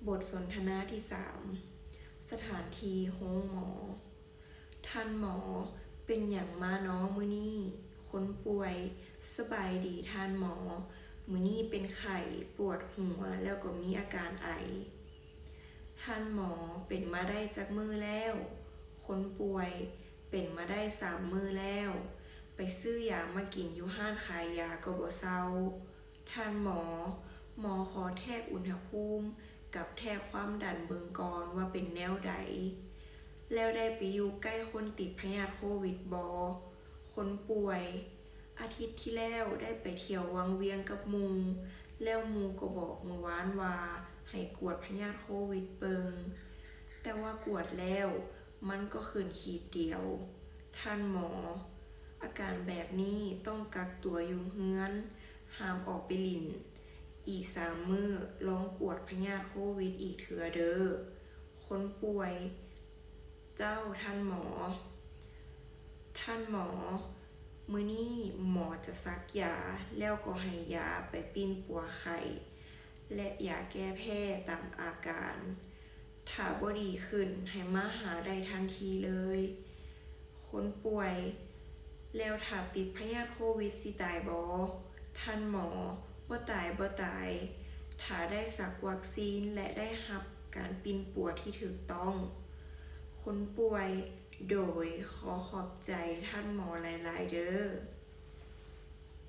บทสนทนาที่3สถานที่โรงหมอท่านหมอเป็นหยังมาน้อมื้อนี้คนป่วยสบายดีท่านหมอมื้อนี้เป็นไข้ปวดหัวแล้วก็มีอาการไอท่านหมอเป็นมาได้จักมื้อแล้วคนป่วยเป็นมาได้3 มื้อแล้วไปซื้อยามากินอยู่ห้านขายยาก็บ่เซาท่านหมอขอแทกอุณหภูมิกับแทกความดันเบิ่งก่อนว่าเป็นแนวใดแล้วได้ไปอยู่ใกล้คนติดพยาธิโควิดบ่คนป่วยอาทิตย์ที่แล้วได้ไปเที่ยววังเวียงกับหมู่แล้วหมู่ก็บอกเมื่อวานว่าให้กวดพยาธิโควิดเบิ่งแต่ว่ากวดแล้วมันก็ขึ้นขีดเดียวท่านหมออาการแบบนี้ต้องกักตัวอยู่เรือนห้ามออกไปเล่นอีก3 มื้อลองกวดพยาธิโควิดอีกเทื่อเด้อคนป่วยเจ้าท่านหมอมื้อนี้หมอจะซักยาแล้วก็ให้ยาไปปิ้นปัวไข้และยาแก้แพ้ตามอาการถ้าบ่ดีขึ้นให้มาหาได้ทันทีเลยคนป่วยแล้วถ้าติดพยาธิโควิดสิตายบ่ท่านหมอบ่ตายถ้าได้สักวัคซีนและได้รับการปิ้นปัวที่ถูกต้องคนป่วยโดยขอขอบใจท่านหมอหลายๆเด้อ